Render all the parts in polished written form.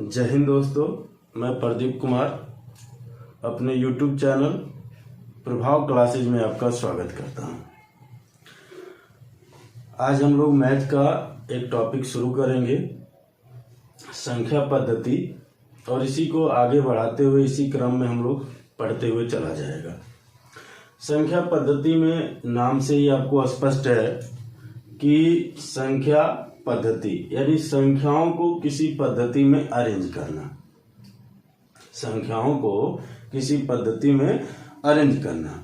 जय हिंद दोस्तों, मैं प्रदीप कुमार अपने YouTube चैनल प्रभाव क्लासेज में आपका स्वागत करता हूं। आज हम लोग मैथ का एक टॉपिक शुरू करेंगे, संख्या पद्धति, और इसी को आगे बढ़ाते हुए इसी क्रम में हम लोग पढ़ते हुए चला जाएगा। संख्या पद्धति में नाम से ही आपको स्पष्ट है कि संख्या पद्धति यानी संख्याओं को किसी पद्धति में अरेंज करना, संख्याओं को किसी पद्धति में अरेंज करना।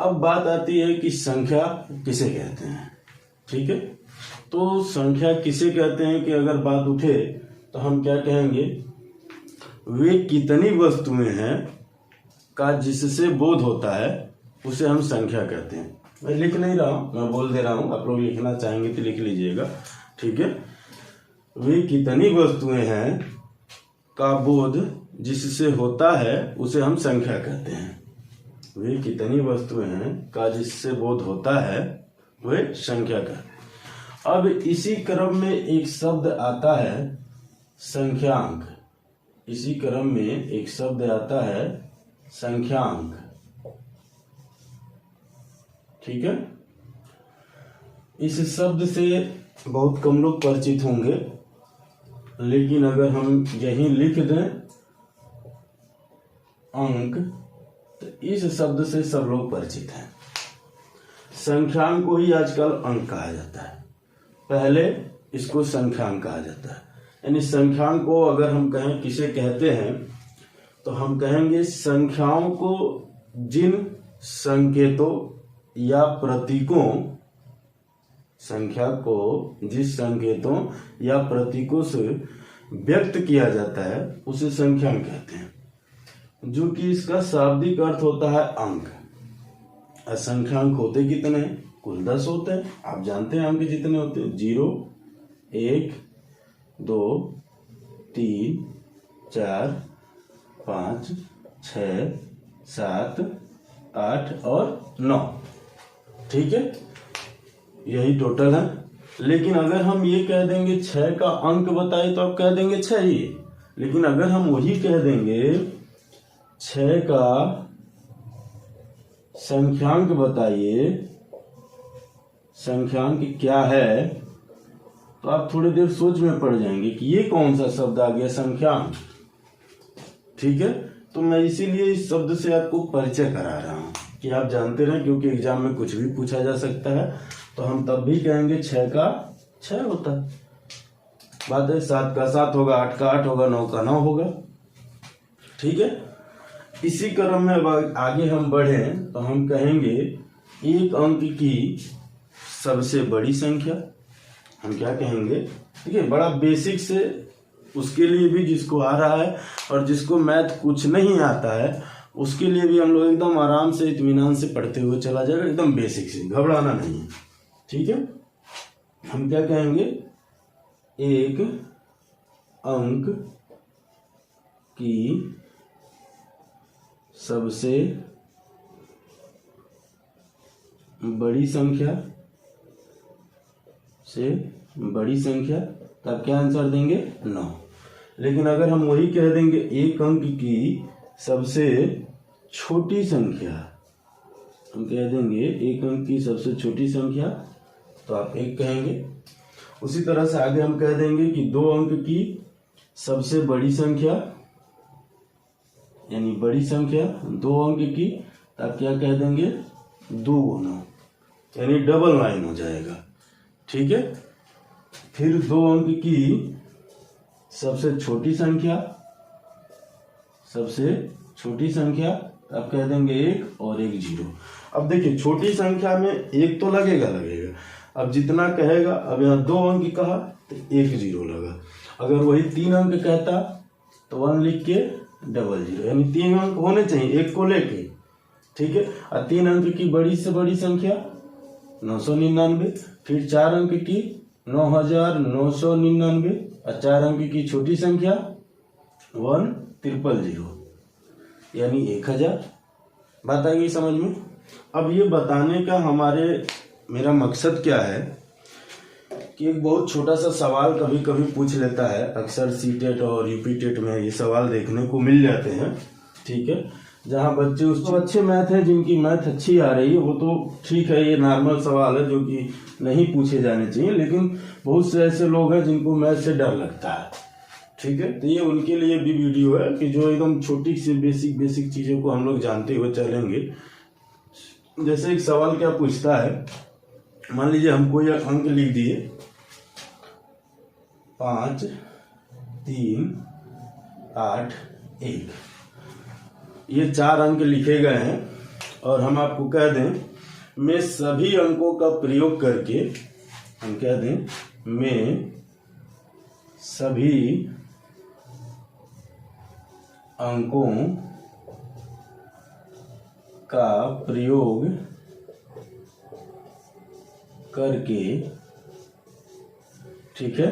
अब बात आती है कि संख्या किसे कहते हैं। ठीक है, तो संख्या किसे कहते हैं कि अगर बात उठे तो हम क्या कहेंगे, वे कितनी वस्तुएं हैं का जिससे बोध होता है उसे हम संख्या कहते हैं। मैं लिख नहीं रहा हूं, मैं बोल दे रहा हूं, आप लोग लिखना चाहेंगे तो लिख लीजिएगा। ठीक है, वे कितनी वस्तुएं हैं का बोध जिससे होता है उसे हम संख्या कहते हैं। वे कितनी वस्तुएं हैं का जिससे बोध होता है वे संख्या कहते हैं। अब इसी क्रम में एक शब्द आता है संख्यांक। इसी क्रम में एक शब्द आता है संख्यांक। ठीक है, इस शब्द से बहुत कम लोग परिचित होंगे, लेकिन अगर हम यहीं लिख दें अंक तो इस शब्द से सब लोग परिचित हैं। संख्यांक को ही आजकल अंक कहा जाता है, पहले इसको संख्यांक कहा जाता है। यानी संख्यांक को अगर हम कहें किसे कहते हैं तो हम कहेंगे संख्याओं को जिन संकेतों या प्रतीकों, संख्या को जिस संकेतों या प्रतीकों से व्यक्त किया जाता है उसे संख्यांक कहते हैं, जो कि इसका शाब्दिक अर्थ होता है अंक। संख्यांक होते कितने? कुल 10 होते हैं। आप जानते हैं अंक जितने होते हैं, 0, 1, 2, 3, 4, 5, 6, 7, 8 और 9। ठीक है, यही टोटल है। लेकिन अगर हम ये कह देंगे 6 का अंक बताइए तो आप कह देंगे 6 ही। लेकिन अगर हम वही कह देंगे 6 का संख्यांक बताइए, संख्यांक क्या है, तो आप थोड़ी देर सोच में पड़ जाएंगे कि ये कौन सा शब्द आ गया, संख्यांक। ठीक है, तो मैं इसीलिए इस शब्द से आपको परिचय करा रहा हूं कि आप जानते रहें, क्योंकि एग्जाम में कुछ भी पूछा जा सकता है। तो हम तब भी कहेंगे 6 का 6 होता है, बात है 7 का 7 होगा, 8 का 8 होगा, 9 का 9 होगा। ठीक है, इसी क्रम में अब आगे हम बढ़े तो हम कहेंगे एक अंक की सबसे बड़ी संख्या। हम क्या कहेंगे, ठीक है, बड़ा बेसिक से, उसके लिए भी जिसको आ रहा है और जिसको मैथ कुछ नहीं आता है उसके लिए भी हम लोग एकदम आराम से इत्मीनान से पढ़ते हुए चला जाएगा, एकदम बेसिक से, घबराना नहीं है। ठीक है, हम क्या कहेंगे, एक अंक की सबसे बड़ी संख्या से बड़ी संख्या, तब क्या आंसर देंगे, 9। लेकिन अगर हम वही कह देंगे एक अंक की सबसे छोटी संख्या, हम कह देंगे एक अंक की सबसे छोटी संख्या, तो आप 1 कहेंगे। उसी तरह से आगे हम कह देंगे कि 2 अंक की सबसे बड़ी संख्या, यानी बड़ी संख्या 2 अंक की, तो आप क्या कह देंगे, 2 गुना, यानी डबल 9 हो जाएगा। ठीक है, फिर 2 अंक की सबसे छोटी संख्या, सबसे छोटी संख्या, अब कह देंगे 1 और 1 0। अब देखिए छोटी संख्या में 1 तो लगेगा। अब जितना कहेगा, अब यहाँ 2 अंक कहा तो 1 0 लगा। अगर वही 3 अंक कहता तो 1 लिख के 00, यानी 3 अंक होने चाहिए 1 को लेके। ठीक है, और 3 अंक की बड़ी से बड़ी संख्या 999, फिर 4 अंक की 9999, और 4 अंक की छोटी संख्या 1300, यानी 1000। बात आ गई समझ में। अब ये बताने का मेरा मकसद क्या है कि एक बहुत छोटा सा सवाल कभी कभी पूछ लेता है, अक्सर सीटेट और यूपी टेट में ये सवाल देखने को मिल जाते हैं, ठीक है, जहाँ बच्चे उसको अच्छे मैथ है, जिनकी मैथ अच्छी आ रही है वो तो ठीक है, ये नॉर्मल सवाल है जो कि नहीं पूछे जाने चाहिए, लेकिन बहुत से ऐसे लोग हैं जिनको मैथ से डर लगता है, ठीक है। तो ये उनके लिए भी वीडियो है कि जो एकदम छोटी सी बेसिक चीज़ों को हम लोग जानते हुए चलेंगे। जैसे एक सवाल क्या पूछता है, मान लीजिए हमको यह अंक लिख दिए 5 3 8 1, ये 4 अंक लिखे गए हैं और हम आपको कह दें मैं सभी अंकों का प्रयोग करके, हम कह दें मैं सभी अंकों का प्रयोग करके, ठीक है,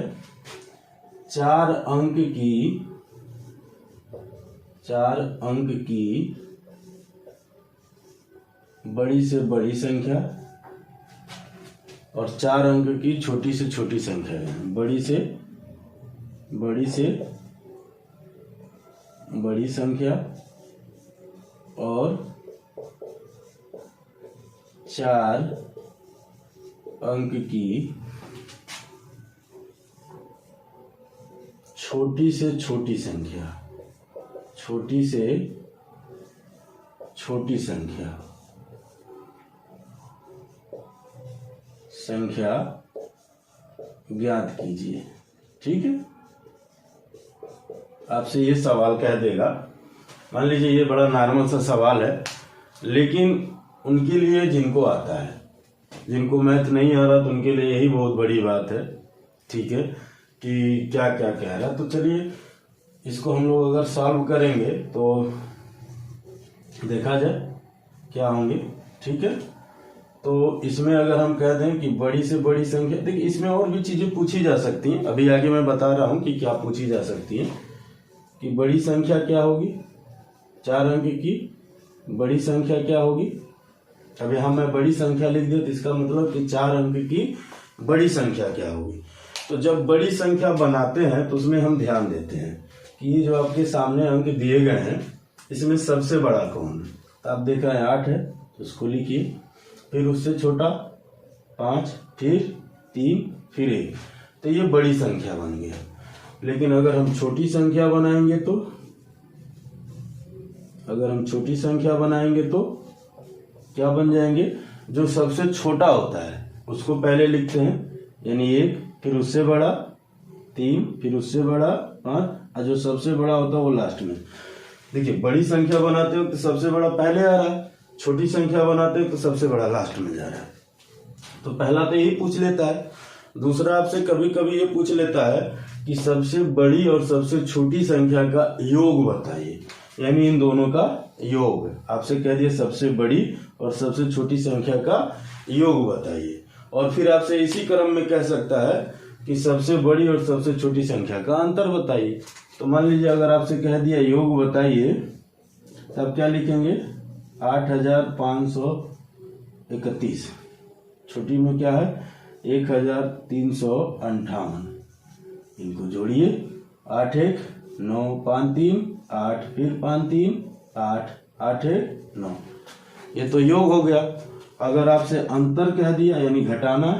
4 अंक की बड़ी से बड़ी संख्या और 4 अंक की छोटी से छोटी संख्या है, बड़ी से बड़ी संख्या और 4 अंक की छोटी से छोटी संख्या, छोटी से छोटी संख्या ज्ञात कीजिए, ठीक है। आपसे ये सवाल कह देगा, मान लीजिए ये बड़ा नॉर्मल सा सवाल है, लेकिन उनके लिए जिनको आता है, जिनको मैथ नहीं आ रहा तो उनके लिए यही बहुत बड़ी बात है, ठीक है, कि क्या क्या कह रहा है। तो चलिए इसको हम लोग अगर सॉल्व करेंगे तो देखा जाए क्या होंगे, ठीक है। तो इसमें अगर हम कह दें कि बड़ी से बड़ी संख्या, देखिए इसमें और भी चीज़ें पूछी जा सकती हैं, अभी आगे मैं बता रहा हूं कि क्या पूछी जा सकती है। कि बड़ी संख्या क्या होगी, 4 अंक की बड़ी संख्या क्या होगी। अब यहाँ मैं बड़ी संख्या लिख दिया तो इसका मतलब कि 4 अंक की बड़ी संख्या क्या होगी। तो जब बड़ी संख्या बनाते हैं तो उसमें हम ध्यान देते हैं कि ये जो आपके सामने अंक दिए गए हैं इसमें सबसे बड़ा कौन है। तो आप देख रहे हैं 8 है तो उसको लिखिए, फिर उससे छोटा 5, फिर 3, फिर 1, तो ये बड़ी संख्या बन गया। लेकिन अगर हम छोटी संख्या बनाएंगे तो, अगर हम छोटी संख्या बनाएंगे तो क्या बन जाएंगे, जो सबसे छोटा होता है उसको पहले लिखते हैं यानी 1, फिर उससे बड़ा 3, फिर उससे बड़ा 5, और जो सबसे बड़ा होता है वो लास्ट में। देखिए बड़ी संख्या बनाते हो तो सबसे बड़ा पहले आ रहा है, छोटी संख्या बनाते हो तो सबसे बड़ा लास्ट में जा रहा है। तो पहला तो यही पूछ लेता है। दूसरा आपसे कभी कभी ये पूछ लेता है कि सबसे बड़ी और सबसे छोटी संख्या का योग बताइए, यानी इन दोनों का योग। आपसे कह दिया सबसे बड़ी और सबसे छोटी संख्या का योग बताइए, और फिर आपसे इसी क्रम में कह सकता है कि सबसे बड़ी और सबसे छोटी संख्या का अंतर बताइए। तो मान लीजिए अगर आपसे कह दिया योग बताइए, तब क्या लिखेंगे 8531, छोटी में क्या है 1358, इनको जोड़िए 8 1 9 5 3 8, फिर 5 3 8 8 1 9, ये तो योग हो गया। अगर आपसे अंतर कह दिया यानी घटाना,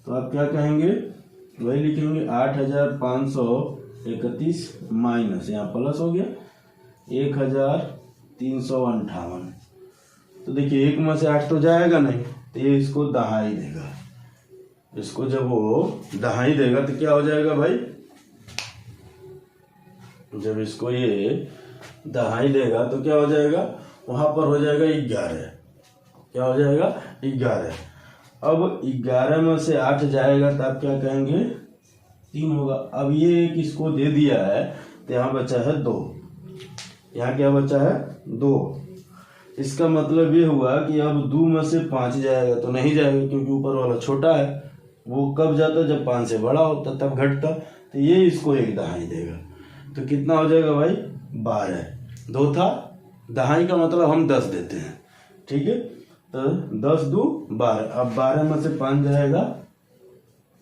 तो आप क्या कहेंगे, वही लिखेंगे 8531 माइनस, यहाँ प्लस हो गया 1358। तो देखिए 1 में से 8 तो जाएगा नहीं, तो ये इसको दहाई देगा। इसको जब वो दहाई देगा तो क्या हो जाएगा भाई, जब इसको ये दहाई देगा तो क्या हो जाएगा, वहां पर हो जाएगा 11। क्या हो जाएगा 11। अब 11 में से 8 जाएगा तो आप क्या कहेंगे 3 होगा। अब ये एक इसको दे दिया है तो यहाँ बचा है 2, यहाँ क्या बचा है 2। इसका मतलब ये हुआ कि अब 2 में से 5 जाएगा तो नहीं जाएगा, क्योंकि ऊपर वाला छोटा है। वो कब जाता जब 5 से बड़ा होता तब घटता, तो ये इसको एक दहाई देगा। तो कितना हो जाएगा भाई 12। 2 था, दहाई का मतलब हम 10 देते हैं, ठीक है। तो 10 2 12, अब 12 में से 5 जाएगा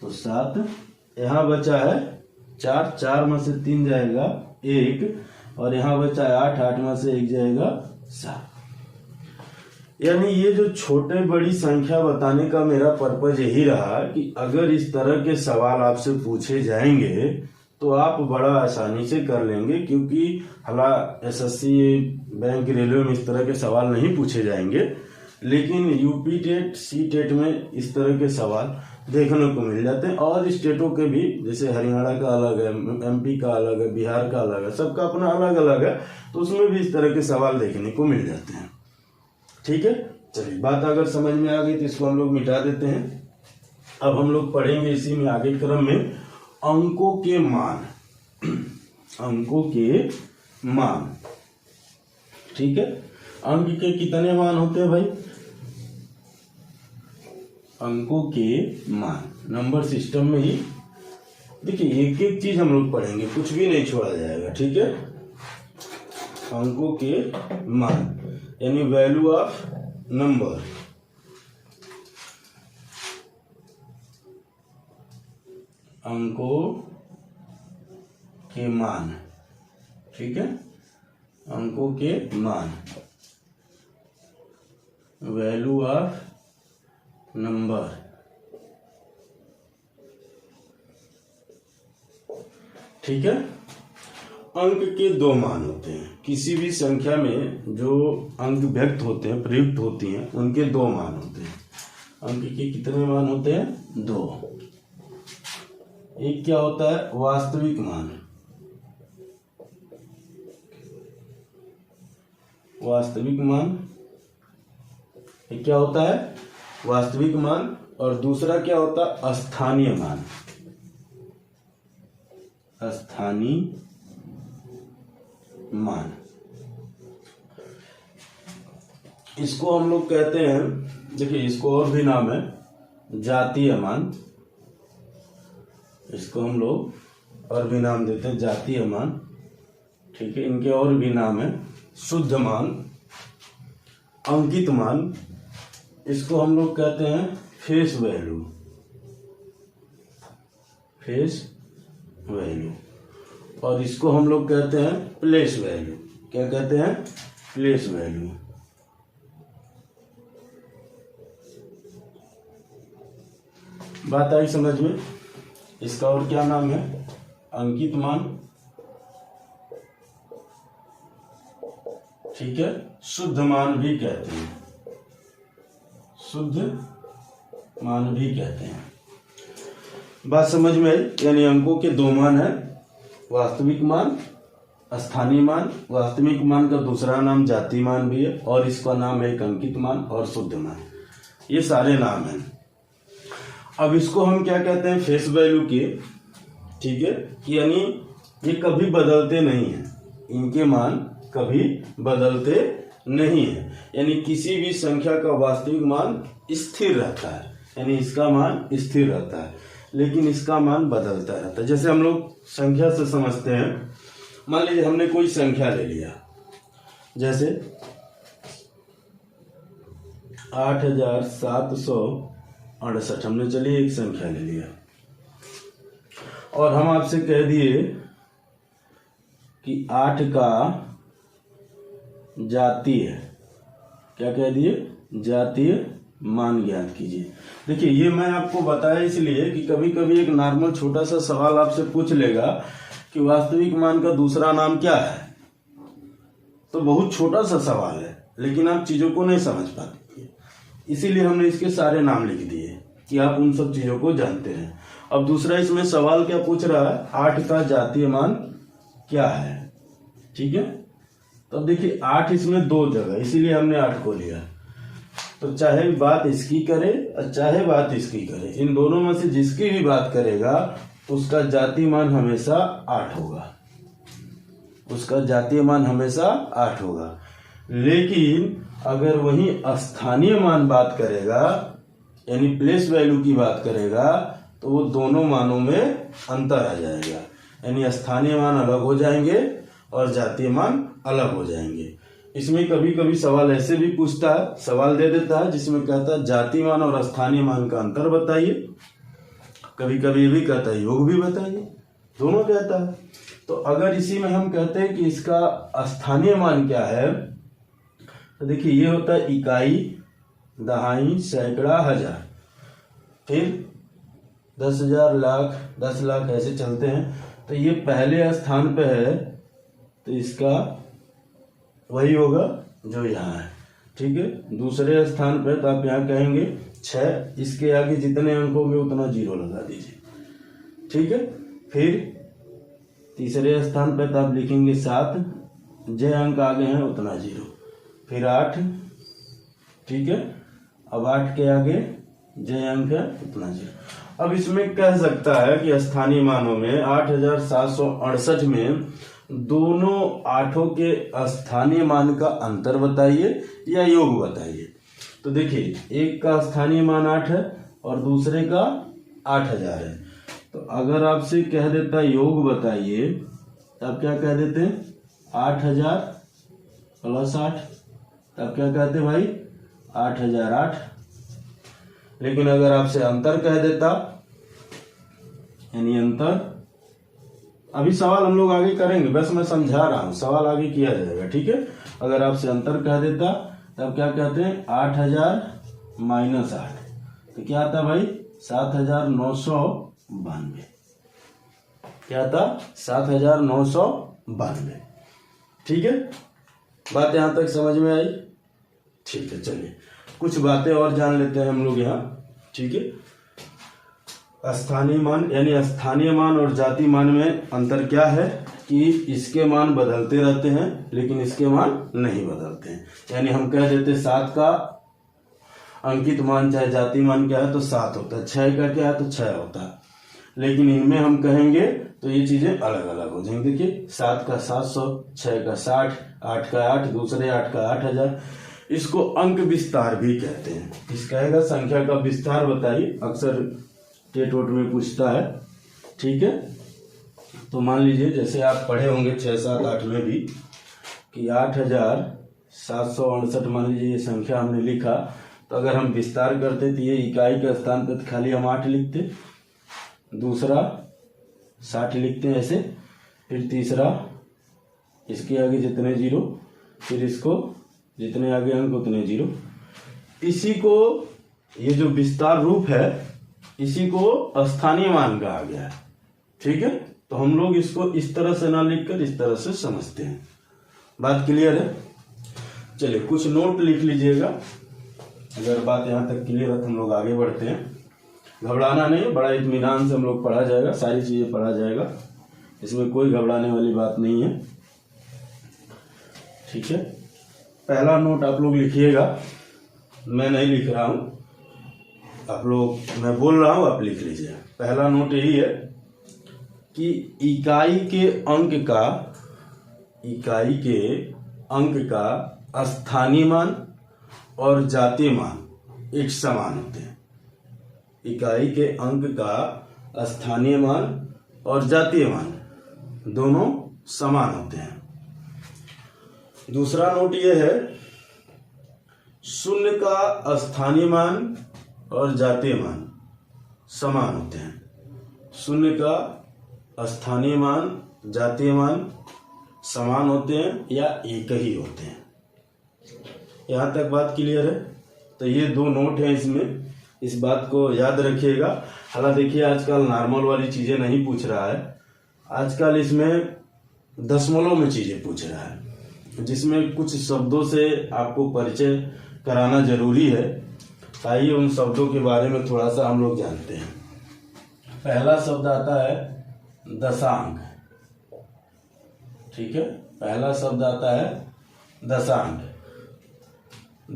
तो 7, यहाँ बचा है 4, 4 में से 3 जाएगा 1, और यहाँ बचा है 8, 8 में से 1 जाएगा 7। यानी ये जो छोटे बड़ी संख्या बताने का मेरा पर्पज यही रहा कि अगर इस तरह के सवाल आपसे पूछे जाएंगे तो आप बड़ा आसानी से कर लेंगे, क्योंकि हालांकि एसएससी, बैंक, रेलवे में इस तरह के सवाल नहीं पूछे जाएंगे, लेकिन यूपी टेट, सी टेट में इस तरह के सवाल देखने को मिल जाते हैं। और स्टेटों के भी, जैसे हरियाणा का अलग है, एमपी का अलग है, बिहार का अलग है, सबका अपना अलग अलग है, तो उसमें भी इस तरह के सवाल देखने को मिल जाते हैं। ठीक है, चलिए बात अगर समझ में आ गई तो इसको हम लोग मिटा देते हैं। अब हम लोग पढ़ेंगे इसी में आगे क्रम में अंकों के मान। अंकों के मान, ठीक है। अंक के कितने मान होते हैं भाई? अंकों के मान नंबर सिस्टम में ही देखिए एक एक चीज हम लोग पढ़ेंगे, कुछ भी नहीं छोड़ा जाएगा, ठीक है। अंकों के मान यानी वैल्यू ऑफ नंबर। अंकों के मान, ठीक है। अंकों के मान, वैल्यू ऑफ नंबर। ठीक है। अंक के 2 मान होते हैं। किसी भी संख्या में जो अंक व्यक्त होते हैं, प्रयुक्त होती हैं, उनके 2 मान होते हैं। अंक के कितने मान होते हैं? 2। एक क्या होता है? वास्तविक मान। वास्तविक मान एक क्या होता है? वास्तविक मान। और दूसरा क्या होता है? स्थानीय मान। स्थानीय मान, इसको हम लोग कहते हैं, देखिए इसको और भी नाम है जातीय मान। इसको हम लोग और भी नाम देते हैं जातीय मान, ठीक है। इनके और भी नाम है शुद्ध मान, अंकित मान। इसको हम लोग कहते हैं फेस वैल्यू। Face value. और इसको हम लोग कहते हैं प्लेस वैल्यू। क्या कहते हैं? Place value. बात आई समझ में? इसका और क्या नाम है? अंकित मान, ठीक है। शुद्ध मान भी कहते हैं, शुद्ध मान भी कहते हैं। बात समझ में आई? यानी अंकों के 2 मान है, वास्तविक मान, स्थानीय मान। वास्तविक मान का दूसरा नाम जातीय मान भी है, और इसका नाम है अंकित मान और शुद्ध मान। ये सारे नाम हैं। अब इसको हम क्या कहते हैं? फेस वैल्यू के, ठीक है। यानी ये कभी बदलते नहीं है, इनके मान कभी बदलते नहीं है। यानी किसी भी संख्या का वास्तविक मान स्थिर रहता है, यानी इसका मान स्थिर रहता है, लेकिन इसका मान बदलता रहता है। जैसे हम लोग संख्या से समझते हैं, मान लीजिए हमने कोई संख्या ले लिया, जैसे 8768, हमने चलिए एक संख्या ले लिया, और हम आपसे कह दिए कि 8 का जातीय, क्या कह दिए? जातीय मान ज्ञात कीजिए। देखिए ये मैं आपको बताया इसलिए कि कभी कभी एक नॉर्मल छोटा सा सवाल आपसे पूछ लेगा कि वास्तविक मान का दूसरा नाम क्या है, तो बहुत छोटा सा सवाल है, लेकिन आप चीजों को नहीं समझ पाते, इसीलिए हमने इसके सारे नाम लिख दिए कि आप उन सब चीजों को जानते हैं। अब दूसरा इसमें सवाल क्या पूछ रहा है? 8 का जातीय मान क्या है, ठीक है। तो अब देखिए 8 इसमें 2 जगह, इसीलिए हमने 8 को लिया। तो चाहे बात इसकी करे और चाहे बात इसकी करे, इन दोनों में से जिसकी भी बात करेगा उसका जातीय मान हमेशा 8 होगा, उसका जातीय मान हमेशा 8 होगा। लेकिन अगर वही स्थानीय मान बात करेगा, यानी प्लेस वैल्यू की बात करेगा, तो वो दोनों मानों में अंतर आ जाएगा, यानी स्थानीय मान अलग हो जाएंगे और जातीय मान अलग हो जाएंगे। इसमें कभी कभी सवाल ऐसे भी पूछता है, सवाल दे देता है जिसमें कहता है जातीय मान और स्थानीय मान का अंतर बताइए। कभी कभी ये भी कहता है योग भी बताइए, दोनों कहता है। तो अगर इसी में हम कहते हैं कि इसका स्थानीय मान क्या है, तो देखिए ये होता है इकाई, दहाई, सैकड़ा, हजार, फिर 10,000, लाख, 10 लाख, ऐसे चलते हैं। तो ये पहले स्थान पे है तो इसका वही होगा जो यहाँ है, ठीक है। दूसरे स्थान पे तो आप यहाँ कहेंगे 6, इसके आगे जितने अंक होंगे उतना 0 लगा दीजिए, ठीक है। फिर तीसरे स्थान पे तो आप लिखेंगे 7, जो अंक आगे हैं उतना 0, फिर 8, ठीक है। अब 8 के आगे जो अंक है उतना 0। अब इसमें कह सकता है कि स्थानीय मानों में 8768 में दोनों आठों के स्थानीय मान का अंतर बताइए या योग बताइए। तो देखिए एक का स्थानीय मान 8 है और दूसरे का 8000 है। तो अगर आपसे कह देता योग बताइए तो आप क्या कह देते हैं 8000 प्लस 8, तब क्या कहते भाई 8008। लेकिन अगर आपसे अंतर कह देता, यानी अंतर, अभी सवाल हम लोग आगे करेंगे, बस मैं समझा रहा हूं, सवाल आगे किया जाएगा, ठीक है। अगर आपसे अंतर कह देता तब क्या कहते हैं 8000 माइनस 8, तो क्या आता भाई 7992, क्या था 7992, ठीक है। बात यहां तक समझ में आई, ठीक है। चलिए कुछ बातें और जान लेते हैं हम लोग यहाँ, ठीक है। स्थानीय मान यानी स्थानीय मान और जाति मान में अंतर क्या है कि इसके मान बदलते रहते हैं लेकिन इसके मान नहीं बदलते हैं। यानी हम कह देते 7 का अंकित मान चाहे जाति मान क्या है तो 7 होता है, 6 का क्या है तो 6 होता है, लेकिन इनमें हम कहेंगे तो ये चीजें अलग अलग हो जाएंगी। देखिए 7 का 700, 6 का 60, 8 का 8, दूसरे 8 का 8000। इसको अंक विस्तार भी कहते हैं। इस कहेगा संख्या का विस्तार बताइए, अक्सर टेट वोट में पूछता है, ठीक है। तो मान लीजिए जैसे आप पढ़े होंगे 6, 7, 8 में भी कि 8768 मान लीजिए ये संख्या हमने लिखा, तो अगर हम विस्तार करते तो ये इकाई के स्थान पर खाली हम 8 लिखते, दूसरा 60 लिखते हैं ऐसे, फिर तीसरा इसके आगे जितने 0, फिर इसको जितने आगे अंक उतने 0। इसी को ये जो विस्तार रूप है इसी को स्थानीय मान कहा गया है, ठीक है। तो हम लोग इसको इस तरह से ना लिखकर इस तरह से समझते हैं। बात क्लियर है? चलिए कुछ नोट लिख लीजिएगा। अगर बात यहाँ तक क्लियर है तो हम लोग आगे बढ़ते हैं। घबराना नहीं, बड़ा इत्मीनान से हम लोग पढ़ा जाएगा, सारी चीजें पढ़ा जाएगा, इसमें कोई घबराने वाली बात नहीं है, ठीक है। पहला नोट आप लोग लिखिएगा, मैं नहीं लिख रहा हूं, आप लोग, मैं बोल रहा हूं आप लिख लीजिए। पहला नोट यही है कि इकाई के अंक का स्थानीय मान और जातीय मान एक समान होते हैं। इकाई के अंक का स्थानीय मान और जातीय मान दोनों समान होते हैं। दूसरा नोट यह है, शून्य का स्थानीय मान और जातीय मान समान होते हैं। शून्य का स्थानीय मान, जातीय मान समान होते हैं या एक ही होते हैं। यहां तक बात क्लियर है? तो ये 2 नोट हैं इसमें, इस बात को याद रखिएगा। हालांकि देखिए आजकल नॉर्मल वाली चीजें नहीं पूछ रहा है, आजकल इसमें दशमलव में चीजें पूछ रहा है, जिसमें कुछ शब्दों से आपको परिचय कराना जरूरी है। आइए उन शब्दों के बारे में थोड़ा सा हम लोग जानते हैं। पहला शब्द आता है दशांक, ठीक है। पहला शब्द आता है दशांक।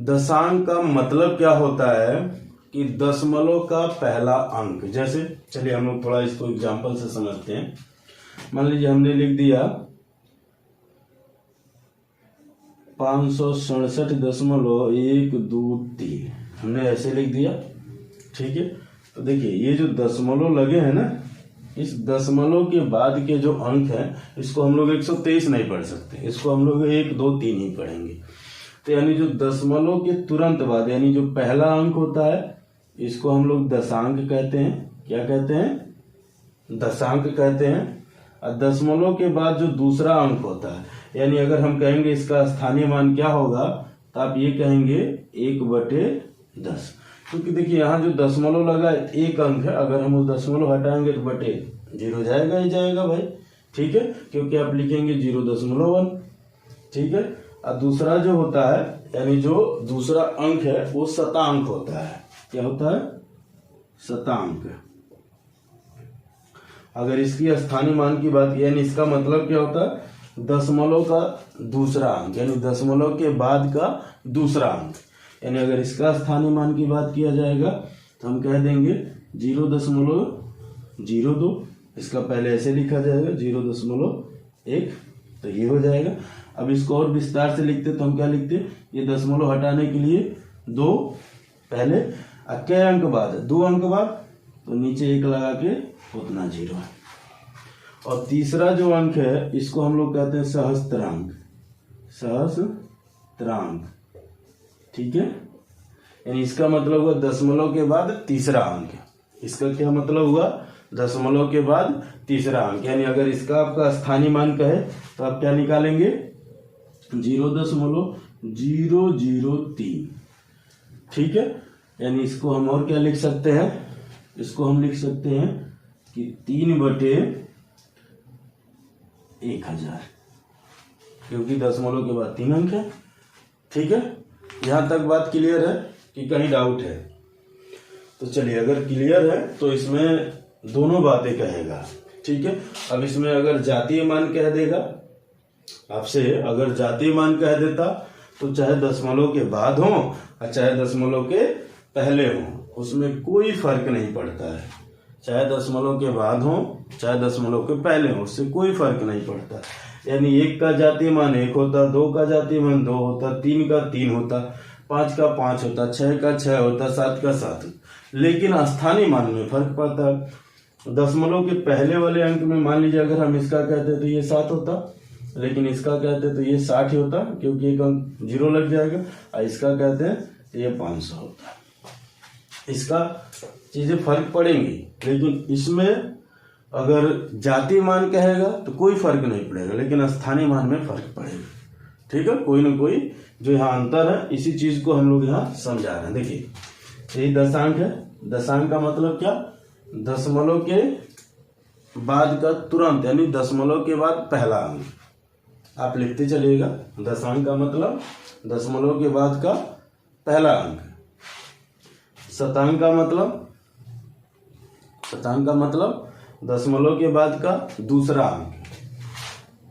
दशांक का मतलब क्या होता है कि दशमलव का पहला अंक। जैसे चलिए हम लोग थोड़ा इसको एग्जांपल से समझते हैं। मान लीजिए हमने लिख दिया 567.123, हमने ऐसे लिख दिया, ठीक है। तो देखिए ये जो दशमलव लगे हैं ना, इस दशमलव के बाद के जो अंक हैं इसको हम लोग 123 नहीं पढ़ सकते, इसको हम लोग 1, 2, 3 ही पढ़ेंगे। तो यानी जो दशमलव के तुरंत बाद यानी जो पहला अंक होता है इसको हम लोग दशांक कहते हैं, क्या कहते हैं, दशांक कहते हैं। और दशमलव के बाद जो दूसरा अंक होता है, यानी अगर हम कहेंगे इसका स्थानीय मान क्या होगा, तो आप ये कहेंगे 1/10, क्योंकि देखिए यहाँ जो दशमलव लगा एक अंक है, अगर हम उस दशमलव हटाएंगे तो बटे 0 जाएगा ही जाएगा भाई, ठीक है, क्योंकि आप लिखेंगे 0.1, ठीक है। और दूसरा जो होता है, यानी जो दूसरा अंक है वो शतांक होता है। क्या होता है, शतांक। अगर इसकी स्थानीय मान की बात, यानी इसका मतलब क्या होता है, दशमलव का दूसरा अंक, यानी दशमलव के बाद का दूसरा अंक। यानी अगर इसका स्थानीय मान की बात किया जाएगा तो हम कह देंगे 0.02, इसका पहले ऐसे लिखा जाएगा 0.1, तो ये हो जाएगा। अब इसको और विस्तार से लिखते तो हम क्या लिखते, ये दशमलव हटाने के लिए 2 पहले, कै अंक बाद, 2 अंक बाद, तो नीचे 1 लगा के उतना 0 है। और तीसरा जो अंक है इसको हम लोग कहते हैं सहस्त्रांक, सहस्त्रांक, ठीक है। यानी इसका मतलब हुआ दशमलव के बाद तीसरा अंक। इसका क्या मतलब हुआ, दशमलव के बाद तीसरा अंक। यानी अगर इसका आपका स्थानीय मान कहे तो आप क्या निकालेंगे, 0.003, ठीक है। यानी इसको हम और क्या लिख सकते हैं, इसको हम लिख सकते हैं कि 3/1000, क्योंकि दशमलव के बाद 3 अंक है, ठीक है। यहां तक बात क्लियर है कि कहीं डाउट है? तो चलिए, अगर क्लियर है तो इसमें दोनों बातें कहेगा, ठीक है। अब इसमें अगर जातीय मान कह देगा आपसे, अगर जातीय मान कह देता तो चाहे दशमलव के बाद हो और चाहे दशमलव के पहले हो, उसमें कोई फर्क नहीं पड़ता है। चाहे दशमलव के बाद हो चाहे दशमलव के पहले हो, उससे कोई फर्क नहीं पड़ता। यानी 1 का जातीय मान 1 होता, 2 का जातीय मान 2 होता, 3 का 3 होता, 5 का 5 होता, 6 का 6 होता, 7 का 7 होता। लेकिन स्थानीय मान में फर्क पड़ता है। दशमलव के पहले वाले अंक में मान लीजिए अगर हम इसका कहते तो ये 7 होता, लेकिन इसका कहते तो ये 60 ही होता, क्योंकि एक अंक 0 लग जाएगा। और इसका कहते हैं तो ये 500 होता। इसका चीजें फर्क पड़ेंगी, लेकिन इसमें अगर जातीय मान कहेगा तो कोई फर्क नहीं पड़ेगा, लेकिन स्थानीय मान में फर्क पड़ेगा, ठीक है। कोई ना कोई जो यहाँ अंतर है, इसी चीज को हम लोग यहाँ समझा रहे हैं। देखिए, यही दशांक है। दशांक का मतलब क्या, दशमलव के बाद का तुरंत, यानी दशमलव के बाद पहला अंक। आप लिखते चलिएगा, दशांक का मतलब दशमलव के बाद का पहला अंक। शतांक का मतलब दशमलव के बाद का दूसरा अंक,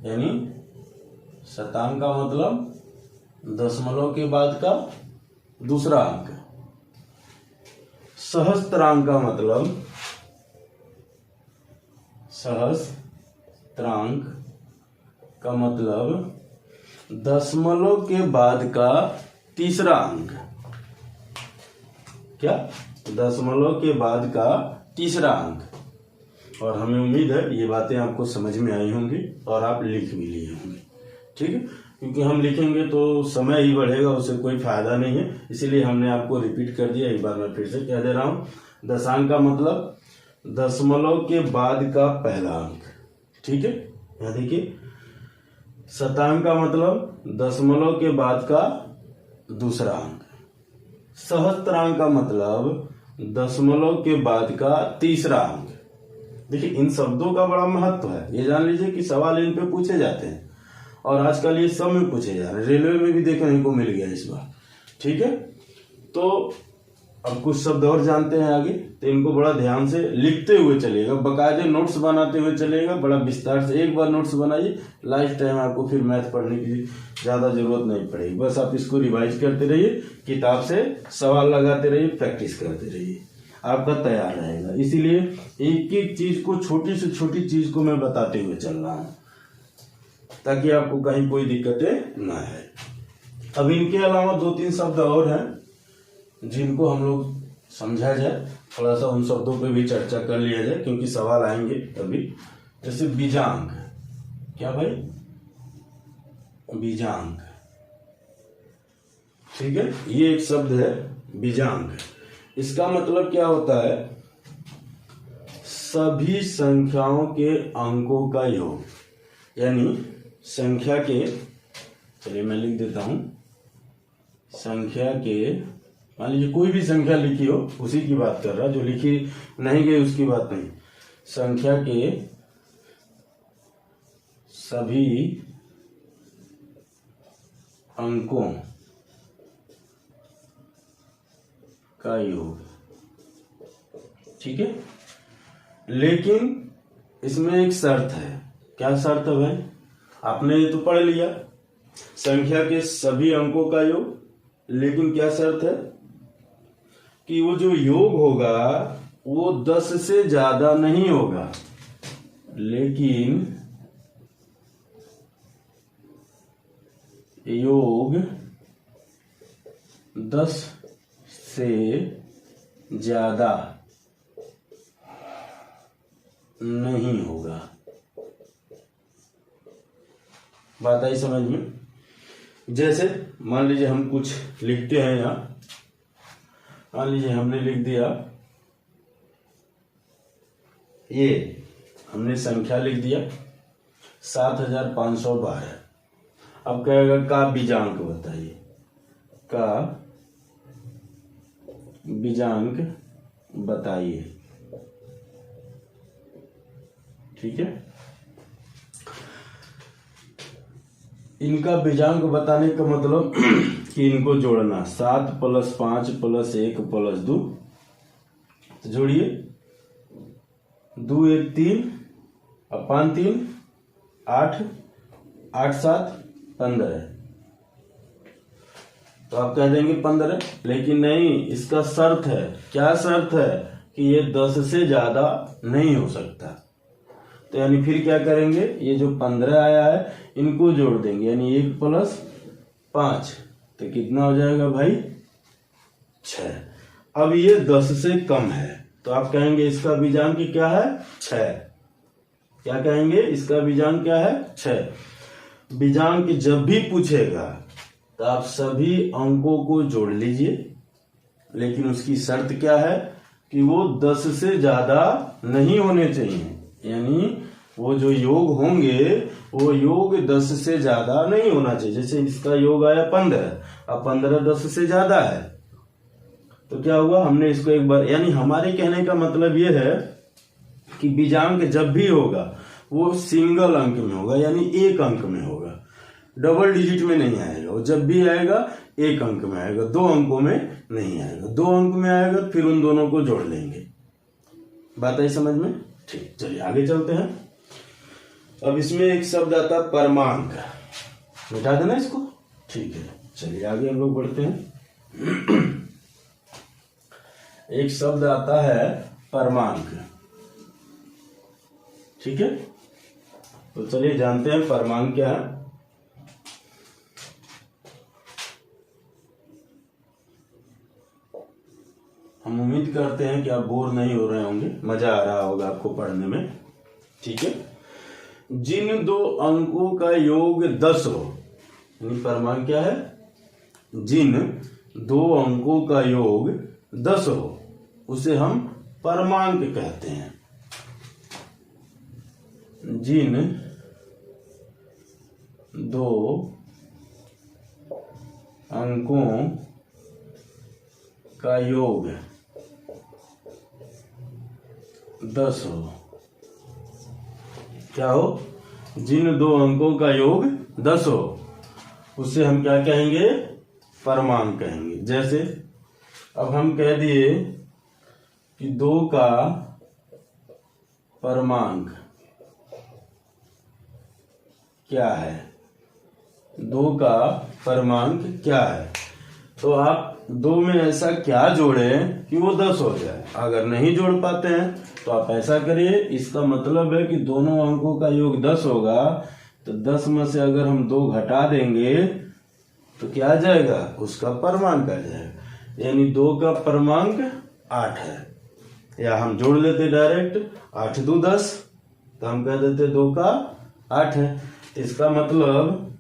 यानी शतांक का मतलब दशमलव के बाद का दूसरा अंक। सहस्त्रांक का मतलब, सहस्त्रांक का मतलब दशमलव के बाद का तीसरा अंक। क्या, दशमलव के बाद का तीसरा अंक। और हमें उम्मीद है ये बातें आपको समझ में आई होंगी और आप लिख भी लिए होंगे, ठीक है। क्योंकि हम लिखेंगे तो समय ही बढ़ेगा, उससे कोई फायदा नहीं है, इसीलिए हमने आपको रिपीट कर दिया। एक बार मैं फिर से कह दे रहा हूं, दशांक का मतलब दशमलव के बाद का पहला अंक, ठीक है। यहाँ देखिए, शतांक का मतलब दशमलव के बाद का दूसरा अंक। सहस्त्रांक का मतलब दशमलव के बाद का तीसरा अंक। देखिए, इन शब्दों का बड़ा महत्व है, ये जान लीजिए कि सवाल इन पे पूछे जाते हैं और आजकल ये सब में पूछे जा रहे हैं। रेलवे में भी देखने को मिल गया इस बार, ठीक है। तो अब कुछ शब्द और जानते हैं आगे, तो इनको बड़ा ध्यान से लिखते हुए चलिएगा, बकायदे नोट्स बनाते हुए चलिएगा, बड़ा विस्तार से। एक बार नोट्स बनाइए, लाइफ टाइम आपको फिर मैथ पढ़ने की ज्यादा जरूरत नहीं पड़ेगी। बस आप इसको रिवाइज करते रहिए, किताब से सवाल लगाते रहिए, प्रैक्टिस करते रहिए, आपका तैयार रहेगा। इसीलिए एक एक चीज को, छोटी से छोटी चीज को मैं बताते हुए चल रहा हूँ, ताकि आपको कहीं कोई दिक्कतें ना है। अब इनके अलावा 2-3 शब्द और हैं जिनको हम लोग समझा जाए, थोड़ा सा उन शब्दों पे भी चर्चा कर लिया जाए, क्योंकि सवाल आएंगे अभी। जैसे बीजांक, क्या भाई, बीजांक, ठीक है। ये एक शब्द है बीजांक। इसका मतलब क्या होता है, सभी संख्याओं के अंकों का योग, यानी संख्या के, चलिए मैं लिख देता हूं, संख्या के, मान लीजिए कोई भी संख्या लिखी हो, उसी की बात कर रहा, जो लिखी नहीं गई उसकी बात नहीं, संख्या के सभी अंकों का योग, ठीक है। लेकिन इसमें एक शर्त है। क्या शर्त है भाई? आपने ये तो पढ़ लिया, संख्या के सभी अंकों का योग, लेकिन क्या शर्त है कि वो जो योग होगा वो 10 से ज्यादा नहीं होगा, लेकिन योग 10 से ज्यादा नहीं होगा। बात आई समझ में? जैसे मान लीजिए हम कुछ लिखते हैं यहां, मान लीजिए हमने लिख दिया, ये हमने संख्या लिख दिया 7512। अब कहेगा का बीजांक बताइए, का बीजांक बताइए, ठीक है। इनका बीजांक बताने का मतलब कि इनको जोड़ना, 7 + 5 + 1 + 2, तो जोड़िए, 2 1 3 और 5 3 8, 8 7 15, तो आप कह देंगे 15, लेकिन नहीं, इसका शर्त है। क्या शर्त है? कि ये 10 से ज्यादा नहीं हो सकता। तो यानी फिर क्या करेंगे, ये जो 15 आया है इनको जोड़ देंगे, यानी 1 + 5, तो कितना हो जाएगा भाई? 6। अब ये 10 से कम है, तो आप कहेंगे इसका बीजांक क्या है? 6। क्या कहेंगे? इसका बीजांक क्या है? 6। बीजांक जब भी पूछेगा तो आप सभी अंकों को जोड़ लीजिए, लेकिन उसकी शर्त क्या है कि वो 10 से ज्यादा नहीं होने चाहिए, यानी वो जो योग होंगे वो योग 10 से ज्यादा नहीं होना चाहिए। जैसे इसका योग आया 15, अब 15 10 से ज्यादा है, तो क्या हुआ, हमने इसको एक बार, यानी हमारे कहने का मतलब ये है कि बीजांक जब भी होगा वो सिंगल अंक में होगा, यानी एक अंक में होगा, डबल डिजिट में नहीं आएगा। वो जब भी आएगा एक अंक में आएगा, 2 अंकों में नहीं आएगा। 2 अंक में आएगा फिर उन दोनों को जोड़ लेंगे। बात आई समझ में? ठीक, चलिए आगे चलते हैं। अब इसमें एक शब्द आता है परमांक, मिटा देना इसको, ठीक है। चलिए आगे हम लोग बढ़ते हैं। एक शब्द आता है परमांक, ठीक है। तो चलिए जानते हैं परमांक क्या है। हम उम्मीद करते हैं कि आप बोर नहीं हो रहे होंगे, मजा आ रहा होगा आपको पढ़ने में, ठीक है। जिन 2 अंकों का योग 10 हो, यानी परमांक क्या है? जिन 2 अंकों का योग 10 हो उसे हम परमांक कहते हैं। जिन 2 अंकों का योग 10 हो, क्या हो? जिन 2 अंकों का योग 10 हो उसे हम क्या कहेंगे? परमांक कहेंगे। जैसे अब हम कह दिए कि 2 का परमांक क्या है, 2 का परमांक क्या है, तो आप 2 में ऐसा क्या जोड़े कि वो 10 हो जाए। अगर नहीं जोड़ पाते हैं तो आप ऐसा करिए, इसका मतलब है कि दोनों अंकों का योग 10 होगा, तो 10 में से अगर हम 2 घटा देंगे तो क्या आ जाएगा? उसका परमांक आ जाएगा। यानी 2 का परमांक 8 है, या हम जोड़ लेते डायरेक्ट, 8 2 10, तो हम कह देते 2 का 8 है। इसका मतलब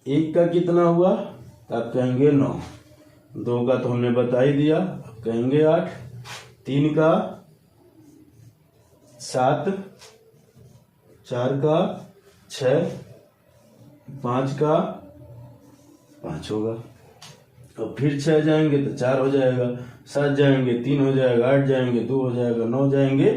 1 का कितना हुआ? आप कहेंगे 9, 2 का तो हमने बता ही दिया, अब कहेंगे 8, 3 का 7, 4 का 6, 5 का 5 होगा। अब फिर 6 जाएंगे तो 4 हो जाएगा, 7 जाएंगे 3 हो जाएगा, 8 जाएंगे 2 हो जाएगा, 9 जाएंगे